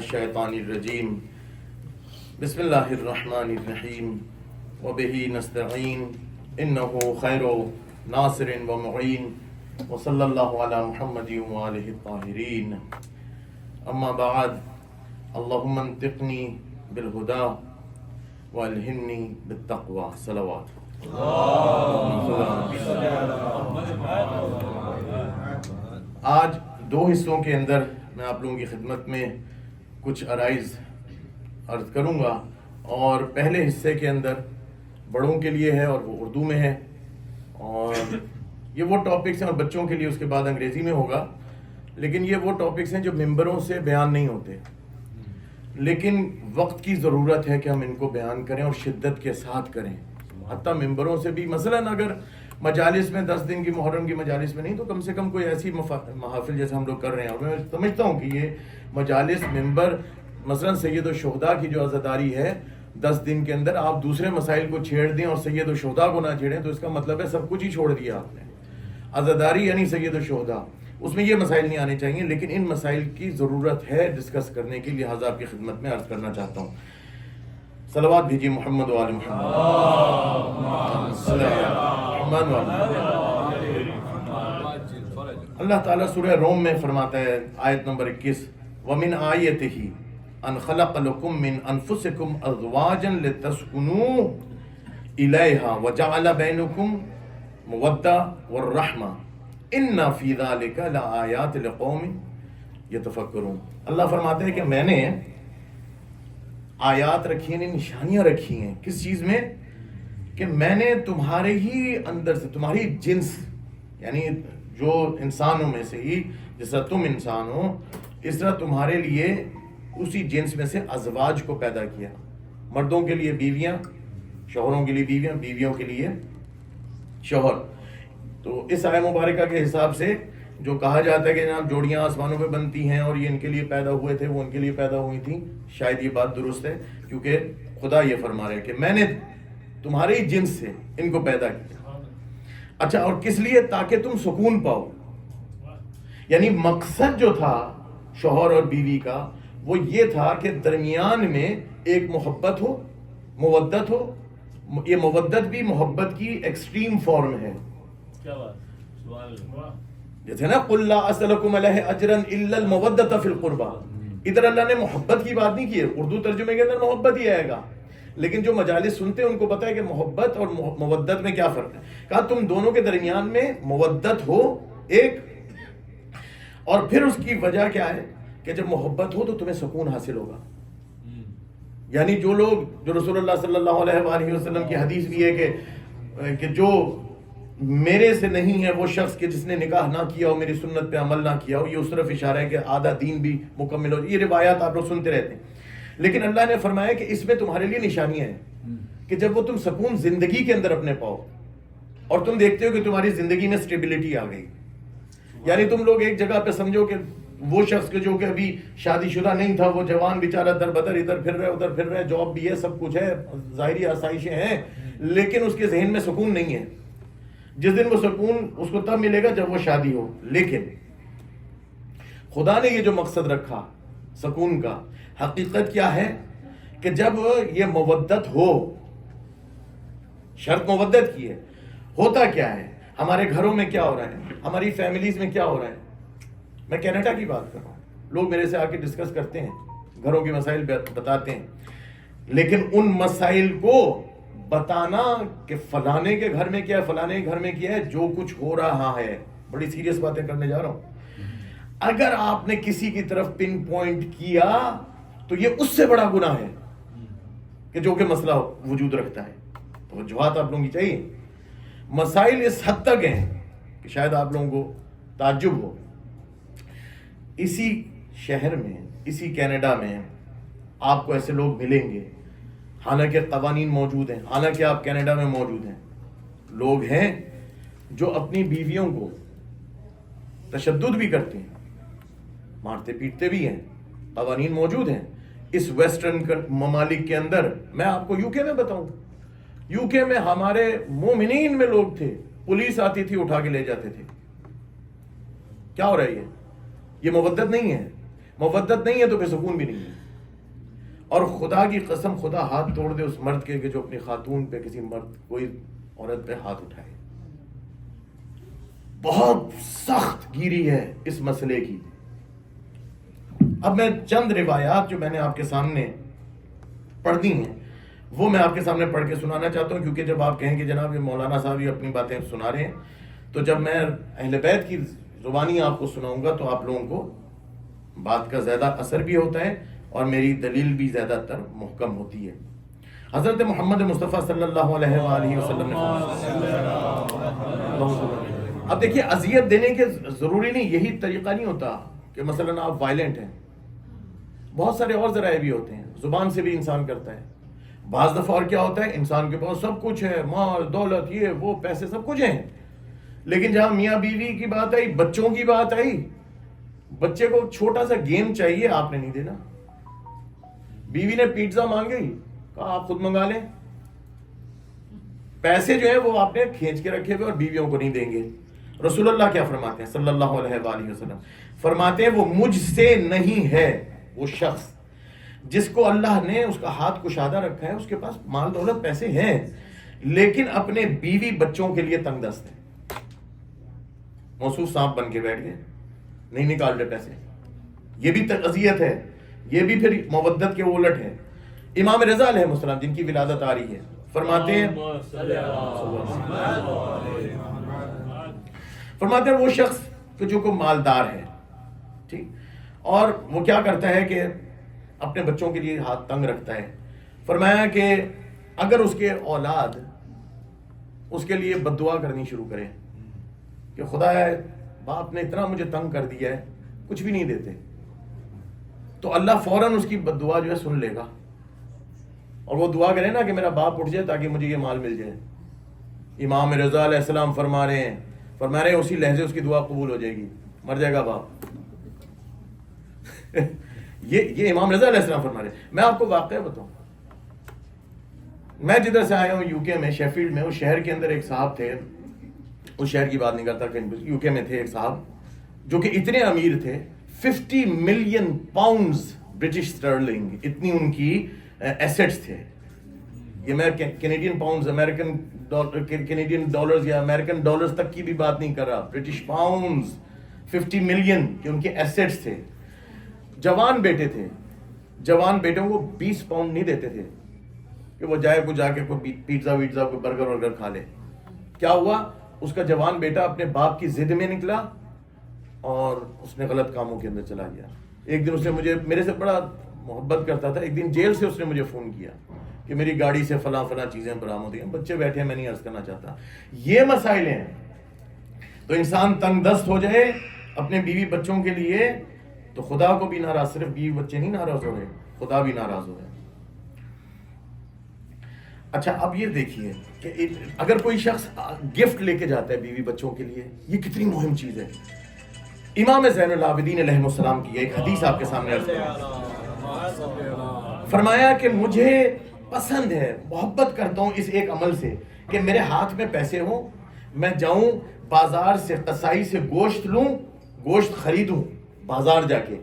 الشیطان الرجیم بسم اللہ الرحمن الرحیم وبہ نستعین انہ خیر ناصر و معین وصلی اللہ علی محمد وآلہ الطاہرین اما بعد اللہم انطقنی بالہدی والہمنی بالتقوی صلوات. آج دو حصوں کے اندر میں آپ لوگوں کی خدمت میں کچھ عرائض عرض کروں گا، اور پہلے حصے کے اندر بڑوں کے لیے ہے اور وہ اردو میں ہے، اور یہ وہ ٹاپکس ہیں، اور بچوں کے لیے اس کے بعد انگریزی میں ہوگا. لیکن یہ وہ ٹاپکس ہیں جو ممبروں سے بیان نہیں ہوتے، لیکن وقت کی ضرورت ہے کہ ہم ان کو بیان کریں اور شدت کے ساتھ کریں. حتیٰ ممبروں سے بھی، مثلاً اگر مجالس میں 10 دن کی محرم کی مجالس میں نہیں تو کم سے کم کوئی ایسی محافل جیسے ہم لوگ کر رہے ہیں. اور میں سمجھتا ہوں کہ یہ مجالس ممبر، مثلاً سید الشہداء کی جو عزاداری ہے 10 دن کے اندر آپ دوسرے مسائل کو چھیڑ دیں اور سید الشہداء کو نہ چھیڑیں تو اس کا مطلب ہے سب کچھ ہی چھوڑ دیا آپ نے. عزاداری یعنی سید الشہداء، اس میں یہ مسائل نہیں آنے چاہیے، لیکن ان مسائل کی ضرورت ہے ڈسکس کرنے کی، لہٰذا آپ کی خدمت میں عرض کرنا چاہتا ہوں. صلوات بھیجیے محمد و آل محمد. اللہ تعالیٰ سورہ روم میں فرماتا ہے آیت نمبر 21، وَمِنْ آیَتِهِ أَنْ خَلَقَ لَكُم مِّنْ أَنفُسِكُمْ أَزْوَاجًا لِتَسْكُنُوا إِلَيْهَا وَجَعَلَ بَيْنَكُمْ مَوَدَّةً وَالرَّحْمَةً إِنَّ فِي ذَلِكَ لَآيَاتٍ لِقَوْمٍ يَتَفَكَّرُونَ. اللہ فرماتے ہیں کہ میں نے آیات رکھی ہیں، نشانیاں رکھی ہیں. کس چیز میں؟ کہ میں نے تمہارے ہی اندر سے، تمہاری جنس یعنی جو انسانوں میں سے ہی، جس طرح تم انسان ہو اس طرح تمہارے لیے اسی جنس میں سے ازواج کو پیدا کیا. مردوں کے لیے بیویاں، شوہروں کے لیے بیویاں، بیویوں کے لیے شوہر. تو اس آیہ مبارکہ کے حساب سے جو کہا جاتا ہے کہ جناب جوڑیاں آسمانوں پہ بنتی ہیں اور یہ ان کے لیے پیدا ہوئے تھے، وہ ان کے لیے پیدا ہوئی تھیں، شاید یہ بات درست ہے، کیونکہ خدا یہ فرما رہے ہیں کہ میں نے تمہارے ہی جنس سے ان کو پیدا کیا. اچھا، اور کس لیے؟ تاکہ تم سکون پاؤ. یعنی مقصد جو تھا شوہر اور بیوی کا وہ یہ تھا کہ درمیان میں ایک محبت ہو، مودت ہو. یہ مودت بھی محبت کی ایکسٹریم فارم ہے. کیا بات، سبحان اللہ. جیسے نا قُلْ لَا أَسْأَلُكُمْ عَلَيْهِ أَجْرًا إِلَّا الْمَوَدَّةَ فِي الْقُرْبَى. ادھر اللہ نے محبت کی بات نہیں کی ہے، اردو ترجمے کے اندر محبت ہی آئے گا، لیکن جو مجالس سنتے ہیں ان کو پتا ہے کہ محبت اور مودت میں کیا فرق ہے. کہا تم دونوں کے درمیان میں مودت ہو ایک، اور پھر اس کی وجہ کیا ہے کہ جب محبت ہو تو تمہیں سکون حاصل ہوگا. یعنی جو لوگ، جو رسول اللہ صلی اللہ علیہ وآلہ وسلم کی حدیث بھی ہے کہ جو میرے سے نہیں ہے وہ شخص کہ جس نے نکاح نہ کیا ہو، میری سنت پہ عمل نہ کیا ہو، یہ اس طرف اشارہ ہے کہ آدھا دین بھی مکمل ہو. یہ روایات آپ لوگ سنتے رہتے ہیں، لیکن اللہ نے فرمایا کہ اس میں تمہارے لیے نشانیاں ہیں کہ جب وہ تم سکون زندگی کے اندر اپنے پاؤ اور تم دیکھتے ہو کہ تمہاری زندگی میں سٹیبلٹی آ گئی. یعنی تم لوگ ایک جگہ پہ سمجھو کہ وہ شخص کے جو کہ ابھی شادی شدہ نہیں تھا، وہ جوان بیچارہ در بدر ادھر پھر رہے ادھر پھر رہے، جاب بھی ہے، سب کچھ ہے، ظاہری آسائشیں ہیں، لیکن اس کے ذہن میں سکون نہیں ہے. جس دن وہ سکون اس کو تب ملے گا جب وہ شادی ہو. لیکن خدا نے یہ جو مقصد رکھا سکون کا، حقیقت کیا ہے کہ جب یہ مودت ہو، شرط مودت کی ہے. ہوتا کیا ہے ہمارے گھروں میں، کیا ہو رہا ہے ہماری فیملیز میں، کیا ہو رہا ہے؟ میں کینیڈا کی بات کر رہا ہوں، لوگ میرے سے آ کے ڈسکس کرتے ہیں، گھروں کے مسائل بتاتے ہیں، لیکن ان مسائل کو بتانا کہ فلانے کے گھر میں کیا ہے، فلانے کے گھر میں کیا ہے، جو کچھ ہو رہا ہے، بڑی سیریس باتیں کرنے جا رہا ہوں. اگر آپ نے کسی کی طرف پن پوائنٹ کیا تو یہ اس سے بڑا گناہ ہے کہ جو کہ مسئلہ وجود رکھتا ہے. توجہات آپ لوگوں کی چاہیے. مسائل اس حد تک ہیں کہ شاید آپ لوگوں کو تعجب ہو. اسی شہر میں، اسی کینیڈا میں آپ کو ایسے لوگ ملیں گے، حالانکہ قوانین موجود ہیں، حالانکہ آپ کینیڈا میں موجود ہیں. لوگ ہیں جو اپنی بیویوں کو تشدد بھی کرتے ہیں، مارتے پیٹتے بھی ہیں، قوانین موجود ہیں اس ویسٹرن ممالک کے اندر. میں آپ کو یو کے میں بتاؤں، یو کے میں ہمارے مومنین میں لوگ تھے، پولیس آتی تھی اٹھا کے لے جاتے تھے. کیا ہو رہا ہے یہ مودت نہیں ہے. مودت نہیں ہے تو پھر سکون بھی نہیں ہے. اور خدا کی قسم خدا ہاتھ توڑ دے اس مرد کے کہ جو اپنی خاتون پہ کسی مرد کوئی عورت پہ ہاتھ اٹھائے. بہت سخت گیری ہے اس مسئلے کی. اب میں چند روایات جو میں نے آپ کے سامنے پڑھ دی ہیں وہ میں آپ کے سامنے پڑھ کے سنانا چاہتا ہوں, کیونکہ جب آپ کہیں کہ جناب یہ مولانا صاحب یہ اپنی باتیں سنا رہے ہیں, تو جب میں اہل بیت کی زبانی آپ کو سناؤں گا تو آپ لوگوں کو بات کا زیادہ اثر بھی ہوتا ہے اور میری دلیل بھی زیادہ تر محکم ہوتی ہے. حضرت محمد مصطفیٰ صلی اللہ علیہ وآلہ وسلم نے اب دیکھیے اذیت دینے کے ضروری نہیں, یہی طریقہ نہیں ہوتا کہ مثلا آپ وائلنٹ ہیں, بہت سارے اور ذرائع بھی ہوتے ہیں, زبان سے بھی انسان کرتا ہے. بعض دفعہ اور کیا ہوتا ہے, انسان کے پاس سب کچھ ہے, مال دولت یہ وہ پیسے سب کچھ ہیں, لیکن جہاں میاں بیوی کی بات آئی, بچوں کی بات آئی, بچے کو چھوٹا سا گیم چاہیے, آپ نے نہیں دینا. بیوی نے پیزا مانگی, کہا آپ خود منگا لیں. پیسے جو ہیں وہ آپ نے کھینچ کے رکھے ہوئے اور بیویوں کو نہیں دیں گے. رسول اللہ کیا فرماتے ہیں صلی اللہ علیہ وآلہ وسلم, فرماتے ہیں وہ مجھ سے نہیں ہے وہ شخص جس کو اللہ نے اس کا ہاتھ کشادہ رکھا ہے, اس کے پاس مال دولت پیسے ہیں لیکن اپنے بیوی بچوں کے لیے تنگ دست ہے. موصوف سانپ بن کے بیٹھ گئے, نہیں نکال رہے پیسے. یہ بھی اذیت ہے, یہ بھی پھر مودت کے الٹ ہے. امام رضا علیہ السلام جن کی ولادت آ رہی ہے فرماتے ہیں وہ شخص کہ جو کو مالدار ہے, ٹھیک, اور وہ کیا کرتا ہے کہ اپنے بچوں کے لیے ہاتھ تنگ رکھتا ہے. فرمایا کہ اگر اس کے اولاد اس کے لیے بد دعا کرنی شروع کرے کہ خدا ہے باپ نے اتنا مجھے تنگ کر دیا ہے, کچھ بھی نہیں دیتے, تو اللہ فوراً اس کی بد دعا جو ہے سن لے گا, اور وہ دعا کرے نا کہ میرا باپ اٹھ جائے تاکہ مجھے یہ مال مل جائے. امام رضا علیہ السلام فرما رہے ہیں اسی لہجے اس کی دعا قبول ہو جائے گی, مر جائے گا باپ. یہ امام رضا علیہ السلام فرما رہے ہیں. میں آپ کو واقعہ بتاؤں, میں جدھر سے آیا ہوں یو کے میں, شیفیلڈ میں, اس شہر کے اندر ایک صاحب تھے, اس شہر کی بات نہیں کرتا کہ یو کے میں تھے ایک صاحب جو کہ اتنے امیر تھے, 50 ملین پاؤنڈز برٹش اسٹرلنگ, اتنی ان کی ایسٹس تھے. یہ میں کینیڈین پاؤنڈز, کینیڈین ڈالرز یا امریکن ڈالرز تک کی بھی بات نہیں کر رہا, برٹش پاؤنڈز 50 ملین کے ان کے ایسٹس تھے. جوان بیٹے تھے, جوان بیٹوں کو 20 پاؤنڈ نہیں دیتے تھے کہ وہ جائے کو جا کے کوئی پیزا ویزا کوئی برگر ورگر کھا لے. کیا ہوا, اس کا جوان بیٹا اپنے باپ کی ضد میں نکلا اور اس نے غلط کاموں کے اندر چلا گیا. ایک دن اس نے میرے سے بڑا محبت کرتا تھا, ایک دن جیل سے اس نے مجھے فون کیا کہ میری گاڑی سے فلاں چیزیں برآمد ہوئی ہیں, بچے بیٹھے ہیں, میں نہیں عرض کرنا چاہتا. یہ مسائل ہیں. تو انسان تنگ دست ہو جائے اپنے بیوی بچوں کے لیے تو خدا کو بھی ناراض, صرف بیوی بچے نہیں ناراض ہو رہے, خدا بھی ناراض ہو رہے. اچھا اب یہ دیکھیے کہ اگر کوئی شخص گفٹ لے کے جاتا ہے بیوی بچوں کے لیے, یہ کتنی مہم چیز ہے. امام زین العابدین علیہ السلام کی ایک حدیث آپ کے سامنے عرض کروں. فرمایا کہ مجھے پسند ہے, محبت کرتا ہوں اس ایک عمل سے کہ میرے ہاتھ میں پیسے ہوں, میں جاؤں بازار سے قصائی سے گوشت لوں, گوشت خریدوں بازار جا کے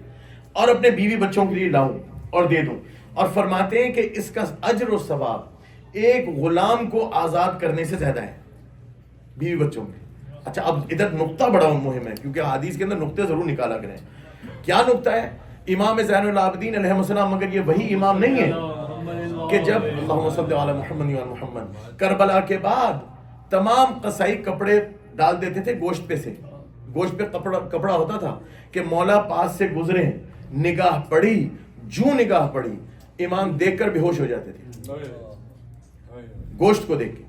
اور اپنے بیوی بچوں کے لیے لاؤں اور دے دوں. اور فرماتے ہیں کہ اس کا اجر و ثواب ایک غلام کو آزاد کرنے سے زیادہ ہے بیوی بچوں میں. اچھا اب ادھر نقطہ بڑا مہم ہے کیونکہ حدیث کے اندر نقطے ضرور نکالا کریں. کیا نقطہ ہے؟ امام زین العابدین علیہ السلام مگر یہ وہی امام نہیں ہے کہ جب اللہم صلی علی محمد و محمد کربلا کے بعد تمام قصائی کپڑے ڈال دیتے تھے گوشت پہ سے, گوشت پہ کپڑا ہوتا تھا کہ مولا پاس سے گزرے, نگاہ پڑی, جو نگاہ پڑی امام دیکھ کر بے ہوش ہو جاتے تھے گوشت کو دیکھ کے.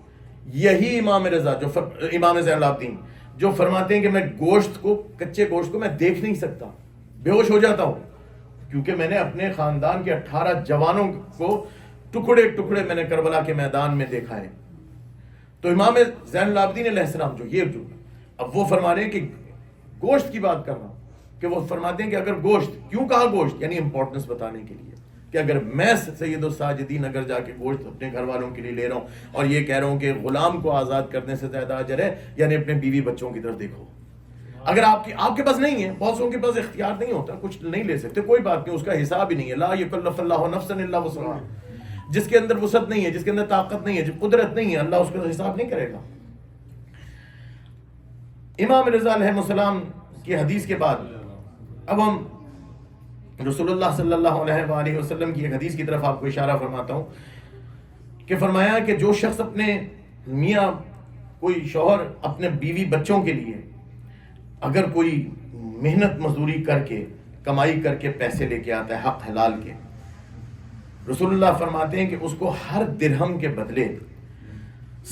یہی امام رضا جو امام زین العابدین جو فرماتے ہیں کہ میں گوشت کو, کچے گوشت کو میں دیکھ نہیں سکتا, بے ہوش ہو جاتا ہوں کیونکہ میں نے اپنے خاندان کے 18 جوانوں کو ٹکڑے ٹکڑے میں نے کربلا کے میدان میں دیکھا ہے. تو امام زین العابدین علیہ السلام جو اب وہ فرما رہے ہیں کہ گوشت کی بات کر رہا ہوں کہ وہ فرماتے ہیں کہ اگر گوشت, کیوں کہا گوشت, یعنی امپورٹنس بتانے کے لیے کہ اگر میں سید الساجدین اگر جا کے گوشت اپنے گھر والوں کے لیے لے رہا ہوں اور یہ کہہ رہا ہوں کہ غلام کو آزاد کرنے سے زیادہ اجر ہے, یعنی اپنے بیوی بچوں کی طرف دیکھو. اگر آپ کے پاس نہیں ہے، بہت سو کے پاس اختیار نہیں ہوتا، کچھ نہیں لے سکتے، کوئی بات نہیں، اس کا حساب ہی نہیں ہے. لا یکلف اللہ نفسا الا وسعها. جس کے اندر وسعت نہیں ہے، جس کے اندر طاقت نہیں ہے، جس قدرت نہیں ہے، اللہ اس کا حساب نہیں کرے گا. امام رضا علیہ السلام کی حدیث کے بعد اب ہم رسول اللہ صلی اللہ علیہ وآلہ وسلم کی ایک حدیث کی طرف آپ کو اشارہ فرماتا ہوں کہ فرمایا کہ جو شخص اپنے میاں، کوئی شوہر اپنے بیوی بچوں کے لیے اگر کوئی محنت مزدوری کر کے، کمائی کر کے پیسے لے کے آتا ہے حق حلال کے، رسول اللہ فرماتے ہیں کہ اس کو ہر درہم کے بدلے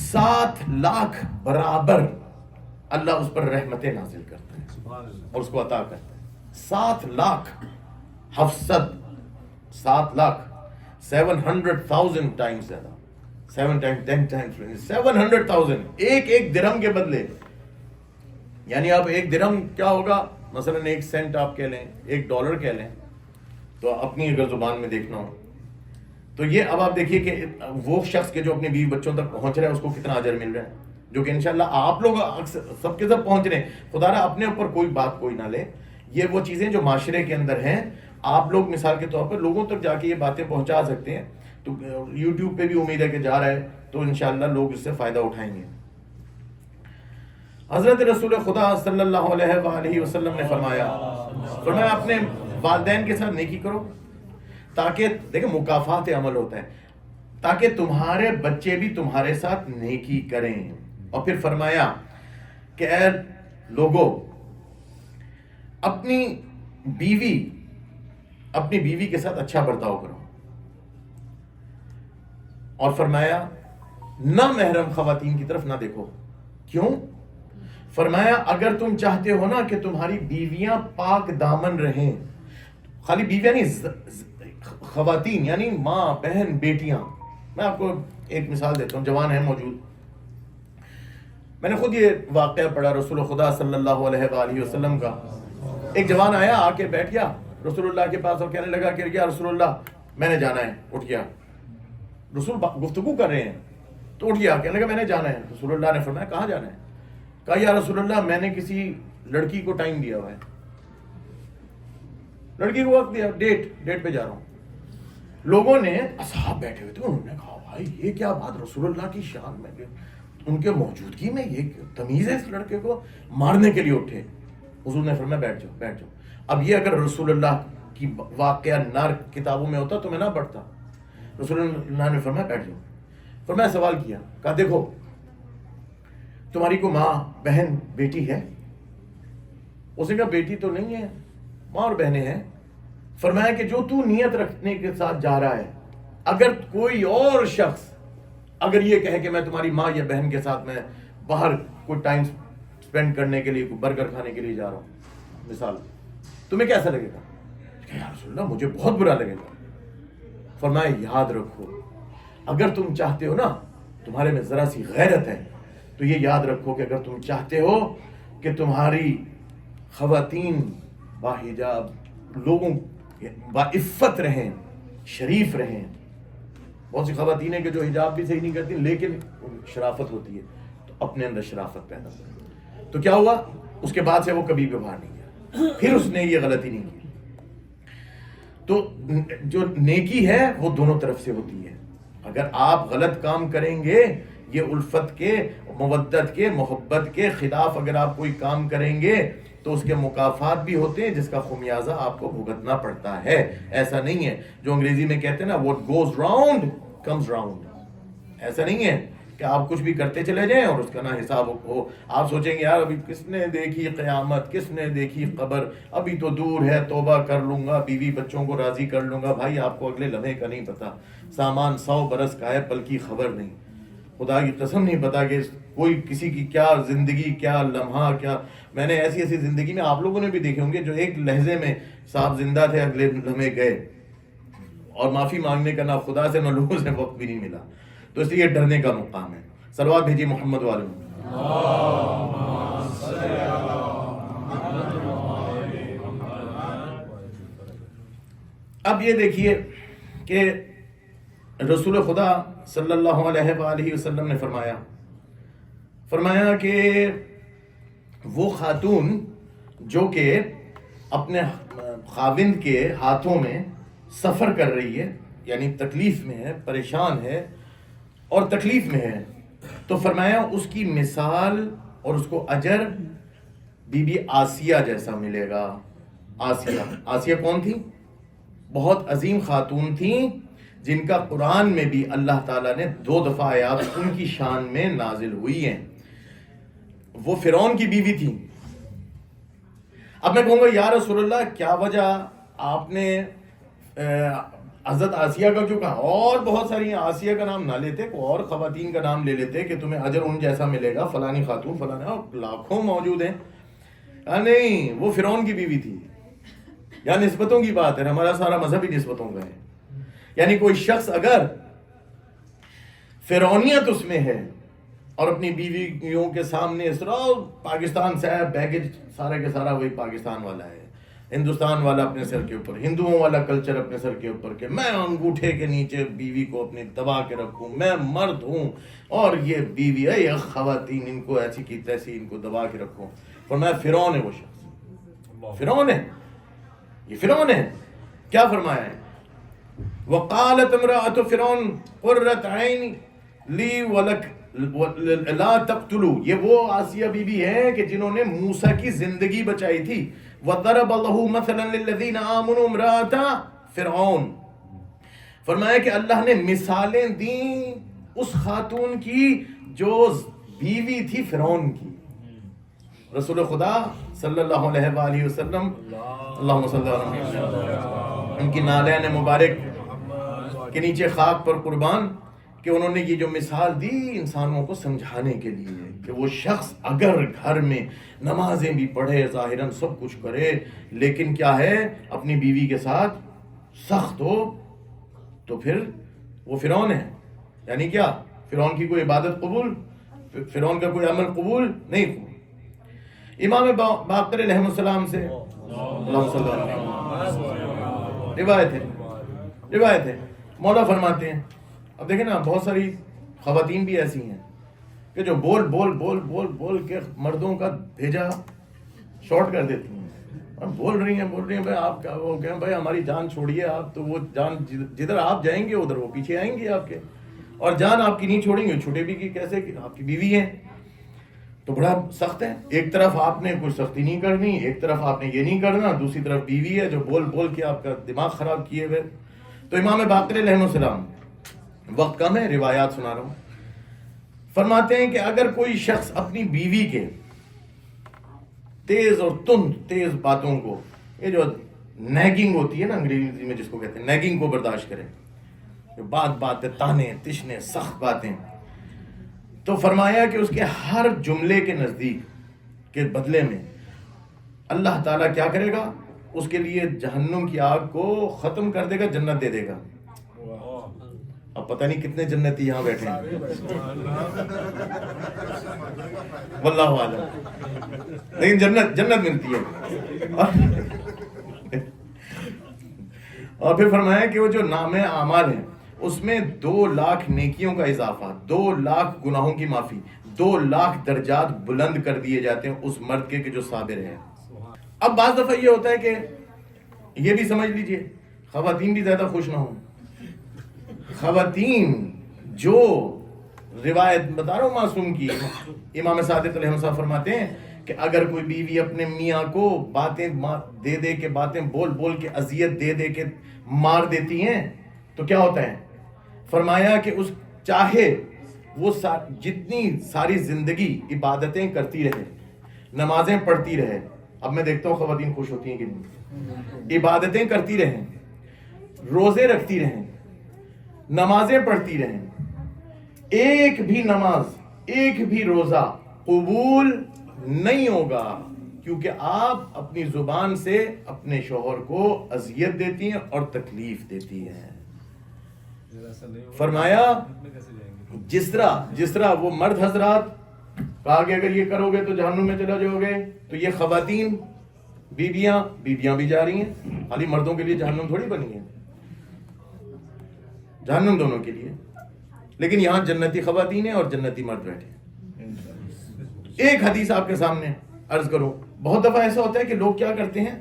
7 لاکھ برابر اللہ اس پر رحمتیں نازل کرتا ہے اور اس کو عطا کرتا ہے. 7 لاکھ، 7 لاکھ 700,000 ٹائمز زیادہ، 7 ٹائمز 10 ٹائمز 700,000 ایک درہم کے بدلے. یعنی آپ ایک درہم کیا ہوگا، مثلا 1 سینٹ آپ کہہ لیں، $1 کہہ لیں، تو اپنی اگر زبان میں دیکھنا ہو تو یہ اب آپ دیکھیے کہ وہ شخص کے جو اپنے بیوی بچوں تک پہنچ رہا ہے اس کو کتنا اجر مل رہا ہے، جو کہ انشاءاللہ آپ لوگ سب کے سب پہنچ رہے ہیں. خدا رہا اپنے اوپر کوئی بات کوئی نہ لے، یہ وہ چیزیں جو معاشرے کے اندر ہیں، آپ لوگ مثال کے طور پر لوگوں تک جا کے یہ باتیں پہنچا سکتے ہیں. تو یوٹیوب پہ بھی امید ہے کہ جا رہا ہے تو انشاءاللہ لوگ اس سے فائدہ اٹھائیں گے. حضرت رسول خدا صلی اللہ علیہ وآلہ وسلم نے فرمایا اپنے والدین کے ساتھ نیکی کرو تاکہ، دیکھیں مکافات عمل ہوتا ہے، تاکہ تمہارے بچے بھی تمہارے ساتھ نیکی کریں. اور پھر فرمایا کہ اے لوگوں، اپنی بیوی کے ساتھ اچھا برتاؤ کرو. اور فرمایا نہ محرم خواتین کی طرف نہ دیکھو. کیوں؟ فرمایا اگر تم چاہتے ہو نا کہ تمہاری بیویاں پاک دامن رہیں، خالی بیویاں نہیں، خواتین یعنی ماں، بہن، بیٹیاں. میں آپ کو ایک مثال دیتا ہوں، جوان ہیں موجود، میں نے خود یہ واقعہ پڑھا رسول خدا صلی اللہ علیہ وآلہ وسلم کا. ایک جوان آیا، آ کے بیٹھ گیا رسول اللہ کے پاس اور کہنے لگا کہ یا رسول اللہ میں نے جانا ہے. اٹھ گیا، رسول گفتگو کر رہے ہیں تو اٹھ گیا، کہنے لگا میں نے جانا ہے. رسول اللہ نے فرمایا کہاں جانا ہے؟ کہا یا رسول اللہ میں نے کسی لڑکی کو ٹائم دیا ہوا ہے، لڑکی کو وقت دیا، ڈیٹ پہ جا رہا ہوں. لوگوں نے، اصحاب بیٹھے ہوئے تھے، انہوں نے کہا بھائی یہ کیا بات، رسول اللہ کی شان میں، ان کے موجودگی میں یہ تمیز ہے اس لڑکے کو مارنے کے لیے اٹھے. حضور نے فرمایا بیٹھ جاؤ. اب یہ اگر رسول اللہ کی واقعہ نار کتابوں میں ہوتا تو میں نہ پڑھتا. رسول اللہ نے فرمایا بیٹھ جاؤ. فرمایا سوال کیا، کہا دیکھو تمہاری کو ماں، بہن، بیٹی ہے؟ اس نے کہا بیٹی تو نہیں ہے، ماں اور بہنیں ہیں. فرمایا کہ جو تو نیت رکھنے کے ساتھ جا رہا ہے، اگر کوئی اور شخص اگر یہ کہے کہ میں تمہاری ماں یا بہن کے ساتھ میں باہر کوئی ٹائم سپینڈ کرنے کے لیے، برگر کھانے کے لیے جا رہا ہوں مثال، تمہیں کیسا لگے گا؟ کہ یا رسول اللہ مجھے بہت برا لگے گا. فرمایا یاد رکھو اگر تم چاہتے ہو نا، تمہارے میں ذرا سی غیرت ہے تو یہ یاد رکھو کہ اگر تم چاہتے ہو کہ تمہاری خواتین باحجاب، لوگوں باعفت رہیں، شریف رہیں. بہت سی خواتین ہیں کہ جو حجاب بھی صحیح نہیں کرتی لیکن شرافت ہوتی ہے، تو اپنے اندر شرافت پیدا کریں. تو کیا ہوا؟ اس کے بعد سے وہ کبھی بھی باہر نہیں گیا، پھر اس نے یہ غلطی نہیں کی. تو جو نیکی ہے وہ دونوں طرف سے ہوتی ہے. اگر آپ غلط کام کریں گے، یہ الفت کے، مودت کے، محبت کے خلاف اگر آپ کوئی کام کریں گے تو اس کے مکافات بھی ہوتے ہیں جس کا خمیازہ آپ کو بھگتنا پڑتا ہے. ایسا نہیں ہے جو انگریزی میں کہتے ہیں نا what goes round comes round. ایسا نہیں ہے کہ آپ کچھ بھی کرتے چلے جائیں اور اس کا نہ حساب ہو. آپ سوچیں گے یار ابھی کس نے دیکھی قیامت، کس نے دیکھی قبر، ابھی تو دور ہے، توبہ کر لوں گا، بیوی بچوں کو راضی کر لوں گا. بھائی آپ کو اگلے لمحے کا نہیں پتا، سامان 100 برس کا ہے پل کی خبر نہیں. خدا کی قسم نہیں پتا کہ کوئی کسی کی کیا زندگی، کیا لمحہ، کیا. میں نے ایسی زندگی میں آپ لوگوں نے بھی دیکھے ہوں گے جو ایک لہجے میں صاحب زندہ تھے، اگلے لمحے گئے، اور معافی مانگنے کا نہ خدا سے نہ لوگوں سے وقت بھی نہیں ملا. تو اس لیے ڈرنے کا مقام ہے. صلوات بھیجیے محمد والے. اب یہ دیکھیے کہ رسول خدا صلی اللہ علیہ وآلہ وسلم نے فرمایا کہ وہ خاتون جو کہ اپنے خاوند کے ہاتھوں میں سفر کر رہی ہے، یعنی تکلیف میں ہے، پریشان ہے اور تکلیف میں ہے، تو فرمایا اس کی مثال اور اس کو اجر بی بی آسیہ جیسا ملے گا۔ آسیہ کون تھی؟ بہت عظیم خاتون تھیں، جن کا قرآن میں بھی اللہ تعالیٰ نے 2 دفعہ آیات ان کی شان میں نازل ہوئی ہیں۔ وہ فرعون کی بیوی تھی۔ اب میں کہوں گا یا رسول اللہ کیا وجہ آپ نے حضرت آسیہ کا کیوں کہا؟ اور بہت ساری ہیں، آسیہ کا نام نہ لیتے، کوئی اور خواتین کا نام لے لیتے کہ تمہیں اجر ان جیسا ملے گا، فلانی خاتون فلانا، اور لاکھوں موجود ہیں۔ نہیں، وہ فرعون کی بیوی تھی۔ یا نسبتوں کی بات ہے، ہمارا سارا مذہب ہی نسبتوں کا ہے۔ یعنی کوئی شخص اگر فرعونیت اس میں ہے اور اپنی بیویوں کے سامنے اس طرح پاکستان سے ہے، بیگیج سارا کے سارا وہی پاکستان والا ہے، ہندوستان والا اپنے سر کے اوپر، ہندوؤں والا کلچر اپنے سر کے اوپر، کہ میں انگوٹھے کے نیچے بیوی کو اپنی دبا کے رکھوں، میں مرد ہوں اور یہ بیوی ہے، یہ خواتین، ان کو ایسی کی تیسی ان کو دبا کے رکھوں۔ فرمایا فرعون ہے وہ شخص، فرعون ہے، یہ فرعون ہے۔ کیا فرمایا ہے؟ وقالت امرأۃ فرعون قرۃ عین لی ولک لا تقتلوا، یہ وہ آسیہ بی بی ہے کہ جنہوں نے موسیٰ کی زندگی بچائی تھی۔ وضرب اللہ مثلا للذین آمنوا امرأۃ فرعون، فرمایا کہ اللہ نے مثالیں دیں اس خاتون کی جو بیوی تھی فرعون کی۔ رسول خدا صلی اللہ علیہ وآلہ وسلم، اللہم صلی اللہ علیہ وسلم، ان کی نالین مبارک کے نیچے خاک پر قربان، کہ انہوں نے یہ جو مثال دی انسانوں کو سمجھانے کے لیے کہ وہ شخص اگر گھر میں نمازیں بھی پڑھے، ظاہراً سب کچھ کرے، لیکن کیا ہے اپنی بیوی کے ساتھ سخت ہو، تو پھر وہ فرعون ہے۔ یعنی کیا؟ فرعون کی کوئی عبادت قبول، فرعون کا کوئی عمل قبول نہیں قبول۔ امام باقر علیہ السلام سے اللہم صلی اللہ علیہ وسلم روایت ہے، مولا فرماتے ہیں، اب دیکھیں نا بہت ساری خواتین بھی ایسی ہیں کہ جو بول بول بول بول بول کے مردوں کا بھیجا شارٹ کر دیتی ہیں، اور بول رہی ہیں بھائی آپ کیا وہ کہیں بھائی ہماری جان چھوڑیے آپ، تو وہ جان جدھر آپ جائیں گے ادھر وہ پیچھے آئیں گے آپ کے، اور جان آپ کی نہیں چھوڑیں گے، چھوٹے بھی کی کیسے کہ آپ کی بیوی ہیں، تو بڑا سخت ہے۔ ایک طرف آپ نے کوئی سختی نہیں کرنی، ایک طرف آپ نے یہ نہیں کرنا، دوسری طرف بیوی ہے جو بول بول کے آپ کا دماغ خراب کیے ہوئے۔ تو امام باقر علیہ السلام، وقت کم ہے روایات سنا رہا ہوں، فرماتے ہیں کہ اگر کوئی شخص اپنی بیوی کے تیز اور تیز باتوں کو، یہ جو نیگنگ ہوتی ہے نا انگریزی میں جس کو کہتے ہیں نیگنگ، کو برداشت کرے، جو بات تانے تشنے سخت باتیں، تو فرمایا کہ اس کے ہر جملے کے نزدیک کے بدلے میں اللہ تعالیٰ کیا کرے گا؟ اس کے لیے جہنم کی آگ کو ختم کر دے گا، جنت دے دے گا۔ اب پتہ نہیں کتنے جنتی یہاں بیٹھے ہیں، واللہ اعلم، لیکن جنت ملتی ہے۔ اور پھر فرمایا کہ وہ جو نام اعمال ہیں اس میں 2 لاکھ نیکیوں کا اضافہ، 2 لاکھ گناہوں کی معافی، 2 لاکھ درجات بلند کر دیے جاتے ہیں اس مرد کے کہ جو صابر ہے۔ اب بعض دفعہ یہ ہوتا ہے کہ یہ بھی سمجھ لیجئے خواتین بھی زیادہ خوش نہ ہوں، خواتین جو روایت بتا رہا ہوں معصوم کی، امام صادق علیہ السلام فرماتے ہیں کہ اگر کوئی بیوی اپنے میاں کو باتیں دے دے کے، باتیں بول بول کے، اذیت دے دے کے مار دیتی ہیں تو کیا ہوتا ہے؟ فرمایا کہ اس چاہے وہ جتنی ساری زندگی عبادتیں کرتی رہے، نمازیں پڑھتی رہے، اب میں دیکھتا ہوں خواتین خوش ہوتی ہیں کہ نہیں، عبادتیں کرتی رہیں، روزے رکھتی رہیں، نمازیں پڑھتی رہیں، ایک بھی نماز ایک بھی روزہ قبول نہیں ہوگا، کیونکہ آپ اپنی زبان سے اپنے شوہر کو اذیت دیتی ہیں اور تکلیف دیتی ہیں۔ فرمایا جس طرح وہ مرد حضرات کہا کہ اگر یہ کرو گے تو جہنم میں چلا جاؤ گے، تو یہ خواتین بیویاں بھی جا رہی ہیں، خالی مردوں کے لیے جہنم تھوڑی بنی ہے، جہنم دونوں کے لیے، لیکن یہاں جنتی خواتین ہیں اور جنتی مرد بیٹھے ہیں۔ ایک حدیث آپ کے سامنے عرض کرو، بہت دفعہ ایسا ہوتا ہے کہ لوگ کیا کرتے ہیں،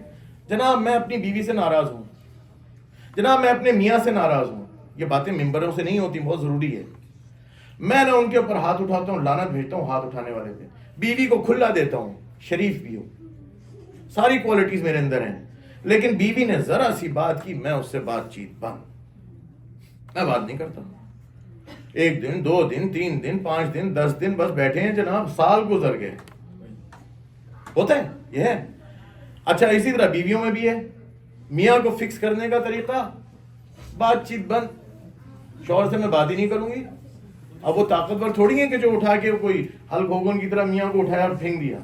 جناب میں اپنی بیوی سے ناراض ہوں، جناب میں اپنے میاں سے ناراض ہوں. یہ باتیں ممبروں سے نہیں ہوتی، بہت ضروری ہے. میں نہ ان کے اوپر ہاتھ اٹھاتا ہوں، لعنت بھیجتا ہوں ہاتھ اٹھانے والے پہ، بیوی کو کھلا دیتا ہوں، شریف بھی ہو، ساری کوالٹیز میرے اندر ہیں، لیکن بیوی نے ذرا سی بات کی، میں اس سے بات چیت بند، میں بات نہیں کرتا. 1 دن 2 دن 3 دن 5 دن 10 دن بس بیٹھے ہیں جناب، سال گزر گئے. ہوتا ہے یہ ہے. اچھا اسی طرح بیویوں میں بھی ہے. میاں کو فکس کرنے کا طریقہ، بات چیت بند، شوہر سے میں بات ہی نہیں کروں گی. اب وہ طاقتور تھوڑی ہے کہ جو اٹھا کے کوئی ہلک ہوگن کی طرح میاں کو اٹھایا اور پھینک دیا،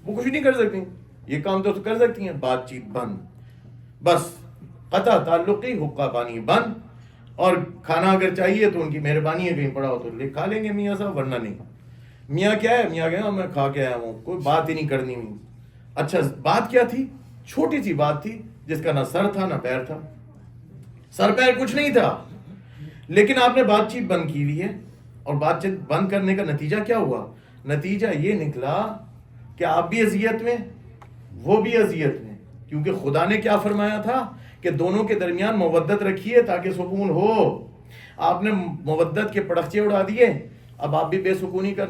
وہ کچھ نہیں کر سکتی. یہ کام تو کر سکتی ہیں، بات چیت بند، بس قطع تعلقی، حقہ پانی بند. اور کھانا اگر چاہیے تو ان کی مہربانی ہے، کہیں پڑا ہو تو لے کھا لیں گے میاں صاحب، ورنہ نہیں. میاں کیا ہے، میاں کہنا میں کھا کے آیا ہوں، کوئی بات ہی نہیں کرنی ہوئی. اچھا بات کیا تھی؟ چھوٹی سی بات تھی جس کا نہ سر تھا نہ پیر تھا، سر پیر کچھ نہیں تھا، لیکن آپ نے بات چیت بند کی ہوئی ہے. اور بات چیت بند کرنے کا نتیجہ کیا ہوا؟ نتیجہ یہ نکلا کہ آپ بھی اذیت میں، وہ بھی اذیت میں. کیونکہ خدا نے کیا فرمایا تھا کہ دونوں کے درمیان مودت رکھیے تاکہ سکون ہو. آپ نے مودت کے پڑخچے اڑا دیے، اب آپ بھی بے سکونی کا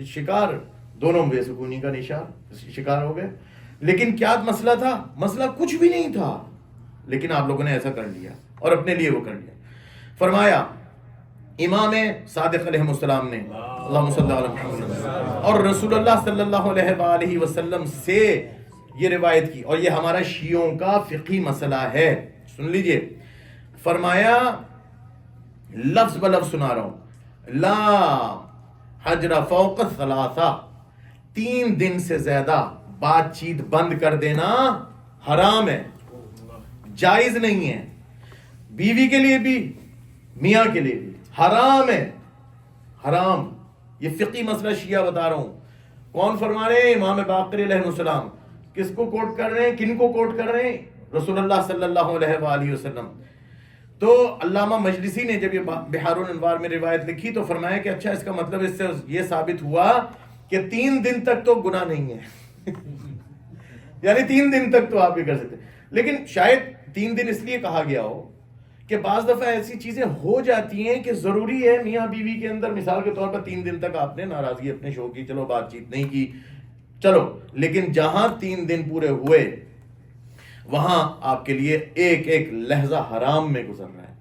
شکار، دونوں بے سکونی کا شکار ہو گئے. لیکن کیا مسئلہ تھا؟ مسئلہ کچھ بھی نہیں تھا، لیکن آپ لوگوں نے ایسا کر لیا اور اپنے لیے وہ کر لیا. فرمایا امام صادق علیہ السلام نے، اللہم صلی علی محمد، اور رسول اللہ صلی اللہ علیہ وآلہ وسلم سے یہ روایت کی، اور یہ ہمارا شیعوں کا فقہی مسئلہ ہے، سن لیجئے. فرمایا لفظ بلفظ سنا رہا ہوں، لا حجر فوق ثلاثہ، 3 دن سے زیادہ بات چیت بند کر دینا حرام ہے، جائز نہیں ہے. بیوی کے لیے بھی میاں کے لیے بھی حرام ہے، حرام. یہ فقہی مسئلہ شیعہ بتا رہا ہوں. کون فرما رہے ہیں؟ امام باقر علیہ السلام. کس کو کوٹ کر رہے ہیں؟ کن کو کوٹ کر رہے ہیں؟ رسول اللہ صلی اللہ علیہ وآلہ وسلم. تو علامہ مجلسی نے جب یہ بحار الانوار میں روایت لکھی تو فرمایا کہ اچھا اس کا مطلب اس سے یہ ثابت ہوا کہ 3 دن تک تو گناہ نہیں ہے یعنی 3 دن تک تو آپ بھی کر سکتے. لیکن شاید 3 دن اس لیے کہا گیا ہو کہ بعض دفعہ ایسی چیزیں ہو جاتی ہیں کہ ضروری ہے میاں بیوی کے اندر، مثال کے طور پر 3 دن تک آپ نے ناراضگی اپنے شو کی، چلو بات چیت نہیں کی، چلو، لیکن جہاں 3 دن پورے ہوئے وہاں آپ کے لیے ایک ایک لحظہ حرام میں گزر رہا ہے.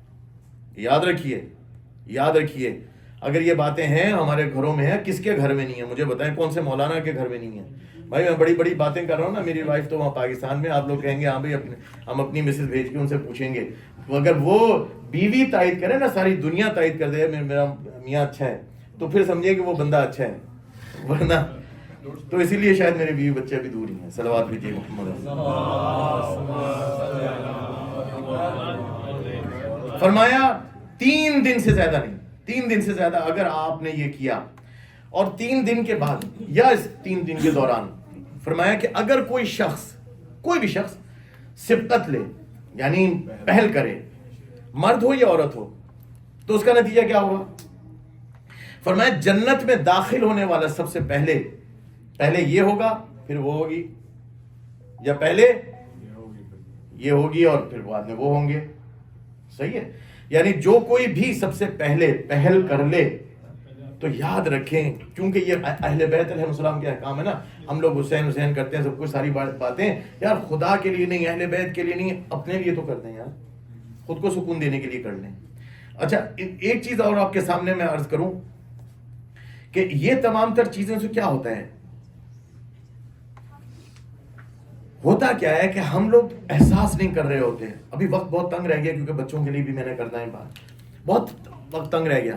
یاد رکھیے، یاد رکھیے. اگر یہ باتیں ہیں ہمارے گھروں میں ہیں، کس کے گھر میں نہیں ہے؟ مجھے بتائیں کون سے مولانا کے گھر میں نہیں ہے؟ بھائی میں بڑی بڑی باتیں کر رہا ہوں نا، میری وائف تو وہاں پاکستان میں، آپ لوگ کہیں گے ہاں بھائی ہم اپنی مسز بھیج کے ان سے پوچھیں گے. اگر وہ بیوی تائید کرے نا، ساری دنیا تائید کر دے میرا میاں اچھا ہے، تو پھر سمجھے کہ وہ بندہ اچھا ہے، ورنہ تو اسی لیے شاید میرے بیوی بچے بھی دور ہی ہیں. صلوات بھیجیے محمد. فرمایا 3 دن سے زیادہ نہیں، 3 دن سے زیادہ اگر آپ نے یہ کیا، اور 3 دن کے بعد یا اس 3 دن کے دوران فرمایا کہ اگر کوئی شخص، کوئی بھی شخص سبقت لے یعنی پہل کرے، مرد ہو یا عورت ہو، تو اس کا نتیجہ کیا ہوگا؟ فرمایا جنت میں داخل ہونے والا سب سے پہلے یہ ہوگا، پھر وہ ہوگی، یا پہلے یہ ہوگی اور پھر بعد میں وہ ہوں گے. صحیح ہے؟ یعنی جو کوئی بھی سب سے پہلے پہل کر لے تو یاد رکھیں، کیونکہ یہ اہل بیت علیہ السلام کے احکام ہے نا. ہم لوگ حسین کرتے ہیں، سب کچھ ساری باتیں یار خدا کے لیے نہیں، اہل بیت کے لیے نہیں، اپنے لیے تو کرتے ہیں یار، خود کو سکون دینے کے لیے کر لیں. اچھا ایک چیز اور آپ کے سامنے میں عرض کروں کہ یہ تمام تر چیزیں سے کیا ہوتا ہے، ہوتا کیا ہے کہ ہم لوگ احساس نہیں کر رہے ہوتے ہیں. ابھی وقت بہت تنگ رہ گیا کیونکہ بچوں کے لیے بھی میں نے کرنا ہے بات، بہت وقت تنگ رہ گیا.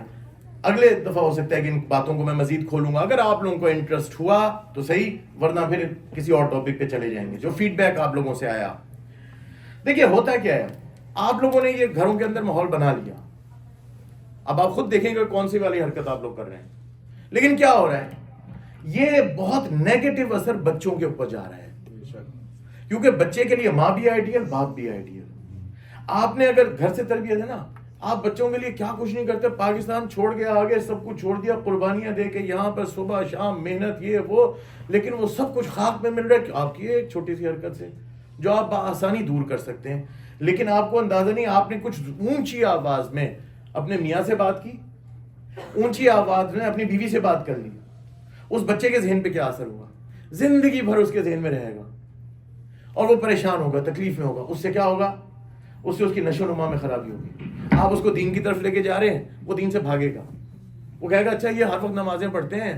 اگلے دفعہ ہو سکتا ہے کہ ان باتوں کو میں مزید کھولوں گا، اگر آپ لوگوں کو انٹرسٹ ہوا تو صحیح، ورنہ پھر کسی اور ٹاپک پہ چلے جائیں گے. جو فیڈ بیک آپ لوگوں سے آیا، دیکھیے ہوتا کیا ہے، آپ لوگوں نے یہ گھروں کے اندر ماحول بنا لیا، اب آپ خود دیکھیں گے کون سی والی حرکت آپ لوگ کر رہے ہیں. لیکن کیا ہو رہا ہے، یہ بہت نیگیٹو اثر بچوں کے اوپر جا رہا ہے، کیونکہ بچے کے لیے ماں بھی آئیڈیل، باپ بھی آئیڈیل. آپ نے اگر گھر سے تربیت ہے نا، آپ بچوں کے لیے کیا کچھ نہیں کرتے. پاکستان چھوڑ کے آگے سب کچھ چھوڑ دیا, قربانیاں دے کے یہاں پر صبح شام محنت یہ وہ, لیکن وہ سب کچھ خاک میں مل رہا ہے آپ کی ایک چھوٹی سی حرکت سے جو آپ بآسانی دور کر سکتے ہیں. لیکن آپ کو اندازہ نہیں, آپ نے کچھ اونچی آواز میں اپنے میاں سے بات کی, اونچی آواز میں اپنی بیوی سے بات کر لی, اس بچے کے ذہن پہ کیا اثر ہوا؟ زندگی بھر اس کے ذہن میں رہے گا اور وہ پریشان ہوگا, تکلیف میں ہوگا. اس سے کیا ہوگا؟ اس سے اس کی نشو و نما میں خرابی ہوگی. آپ اس کو دین کی طرف لے کے جا رہے ہیں, وہ دین سے بھاگے گا. وہ کہے گا اچھا یہ ہر وقت نمازیں پڑھتے ہیں,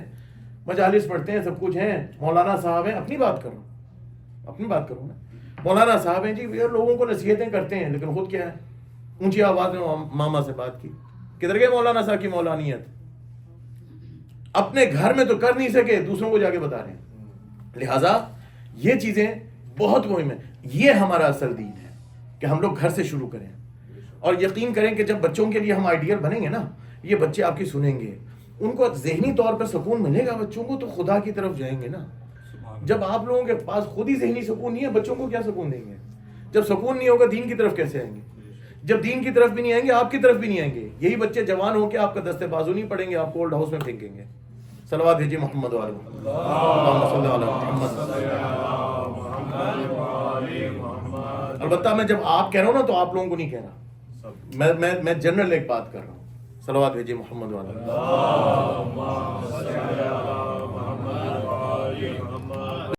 مجالس پڑھتے ہیں, سب کچھ ہیں, مولانا صاحب ہیں. اپنی بات کرو, اپنی بات کرو نا. مولانا صاحب ہیں جی, یہ لوگوں کو نصیحتیں کرتے ہیں, لیکن خود کیا ہے؟ اونچی آواز میں ماما سے بات کی. کدھر گئے مولانا صاحب کی مولانیت؟ اپنے گھر میں تو کر نہیں سکے, دوسروں کو جا کے بتا رہے ہیں. لہٰذا یہ چیزیں بہت مہم ہیں. یہ ہمارا اصل دین ہے کہ ہم لوگ گھر سے شروع کریں, اور یقین کریں کہ جب بچوں کے لیے ہم آئیڈیل بنیں گے نا, یہ بچے آپ کی سنیں گے, ان کو ذہنی طور پر سکون ملے گا بچوں کو, تو خدا کی طرف جائیں گے نا. جب آپ لوگوں کے پاس خود ہی ذہنی سکون نہیں ہے, بچوں کو کیا سکون دیں گے؟ جب سکون نہیں ہوگا دین کی طرف کیسے آئیں گے؟ جب دین کی طرف بھی نہیں آئیں گے, آپ کی طرف بھی نہیں آئیں گے. یہی بچے جوان ہو کے آپ کا دستے بازو نہیں پڑیں گے, آپ کو اولڈ ہاؤس میں پھینکیں گے. صلوات بھیجیے محمد والے محمد. البتہ میں جب آپ کہہ رہا ہوں نا تو آپ لوگوں کو نہیں کہہ رہا, میں جنرل ایک بات کر رہا ہوں. صلوات بھیجیے محمد والے.